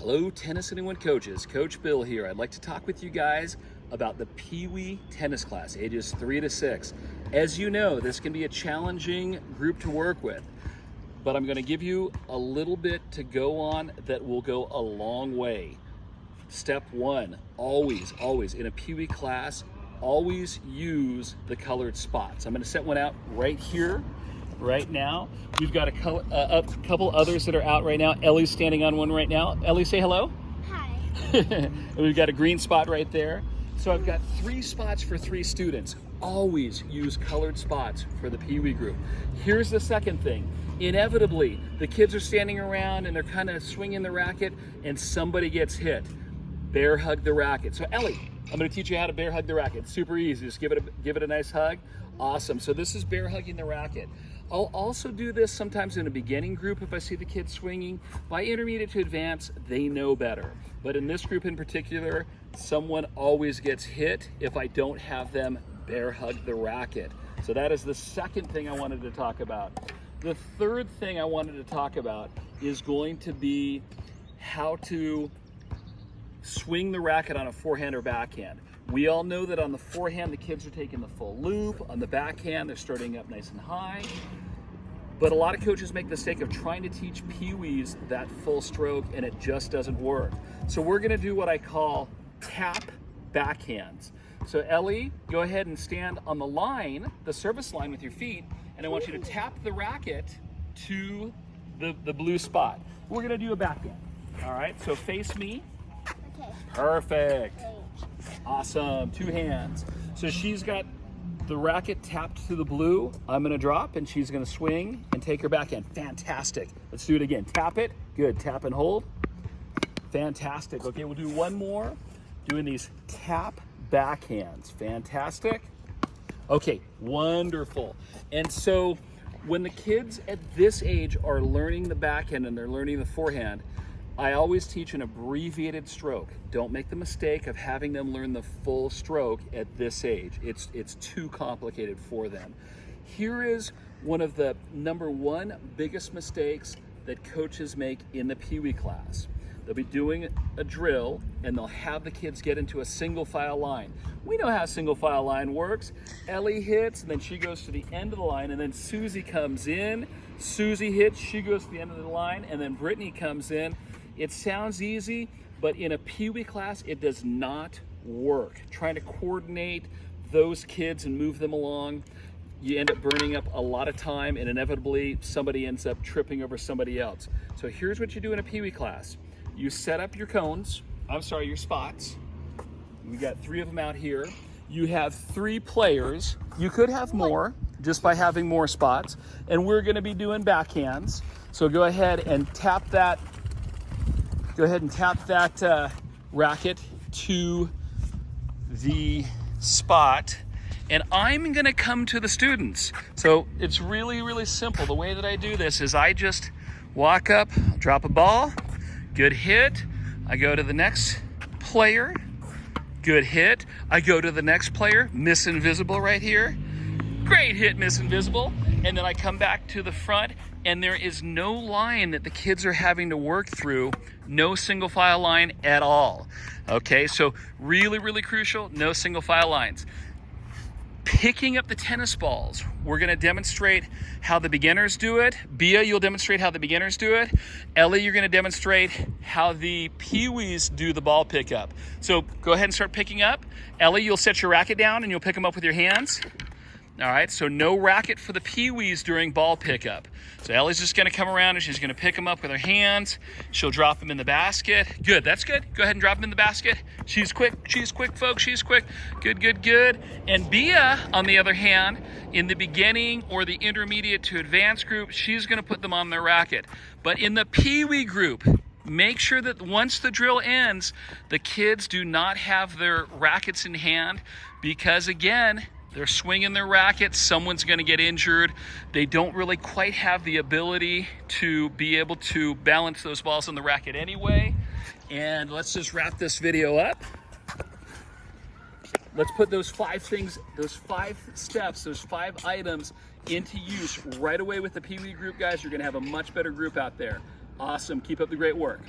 Hello, Tennis Anyone coaches. Coach Bill here. I'd like to talk with you guys about the Peewee tennis class, ages 3 to 6. As you know, this can be a challenging group to work with, but I'm going to give you a little bit to go on that will go a long way. Step 1, always in a Peewee class, always use the colored spots. I'm going to set one out right here. Right now, we've got a couple others that are out right now. Ellie's standing on one right now. Ellie, say hello. Hi. And we've got a green spot right there. So I've got 3 spots for 3 students. Always use colored spots for the Peewee group. Here's the second thing. Inevitably, the kids are standing around and they're kind of swinging the racket and somebody gets hit. Bear hug the racket. So Ellie, I'm going to teach you how to bear hug the racket. It's super easy. Just give it a nice hug. Awesome. So this is bear hugging the racket. I'll also do this sometimes in a beginning group if I see the kids swinging. By intermediate to advanced, they know better. But in this group in particular, someone always gets hit if I don't have them bear hug the racket. So that is the second thing I wanted to talk about. The third thing I wanted to talk about is going to be how to swing the racket on a forehand or backhand. We all know that on the forehand, the kids are taking the full loop. On the backhand, they're starting up nice and high. But a lot of coaches make the mistake of trying to teach Peewees that full stroke, and it just doesn't work. So we're gonna do what I call tap backhands. So Ellie, go ahead and stand on the line, the service line with your feet, and I want you to tap the racket to the blue spot. We're gonna do a backhand. All right, so face me. Okay. Perfect. Awesome, 2 hands. So she's got the racket tapped to the blue. I'm gonna drop and she's gonna swing and take her backhand. Fantastic. Let's do it again. Tap it, good, tap and hold. Fantastic, okay, we'll do one more. Doing these tap backhands, fantastic. Okay, wonderful. And so when the kids at this age are learning the backhand and they're learning the forehand, I always teach an abbreviated stroke. Don't make the mistake of having them learn the full stroke at this age. It's too complicated for them. Here is one of the #1 biggest mistakes that coaches make in the Peewee class. They'll be doing a drill and they'll have the kids get into a single file line. We know how a single file line works. Ellie hits and then she goes to the end of the line, and then Susie comes in. Susie hits, she goes to the end of the line, and then Brittany comes in. It sounds easy, but in a Peewee class, it does not work. Trying to coordinate those kids and move them along, you end up burning up a lot of time, and inevitably somebody ends up tripping over somebody else. So here's what you do in a Peewee class. You set up your cones, your spots. We got 3 of them out here. You have 3 players. You could have more just by having more spots. And we're gonna be doing backhands. So go ahead and tap that racket to the spot, and I'm gonna come to the students. So it's really simple. The way that I do this is I just walk up, drop a ball, good hit, I go to the next player, good hit, I go to the next player, miss invisible right here, great hit, miss invisible, and then I come back to the front, and there is no line that the kids are having to work through, no single file line at all. Okay, so really crucial, no single file lines. Picking up the tennis balls, we're gonna demonstrate how the beginners do it. Bia, you'll demonstrate how the beginners do it. Ellie, you're gonna demonstrate how the Peewees do the ball pickup. So go ahead and start picking up. Ellie, you'll set your racket down and you'll pick them up with your hands. All right, so no racket for the Peewees during ball pickup. So Ellie's just gonna come around and she's gonna pick them up with her hands. She'll drop them in the basket. Good, that's good. Go ahead and drop them in the basket. She's quick, folks, she's quick. Good. And Bia, on the other hand, in the beginning or the intermediate to advanced group, she's gonna put them on their racket. But in the Peewee group, make sure that once the drill ends, the kids do not have their rackets in hand, because again, they're swinging their rackets, someone's gonna get injured. They don't really quite have the ability to be able to balance those balls on the racket anyway. And let's just wrap this video up. Let's put those 5 things, those 5 steps, those 5 items into use right away with the Peewee group, guys. You're gonna have a much better group out there. Awesome, keep up the great work.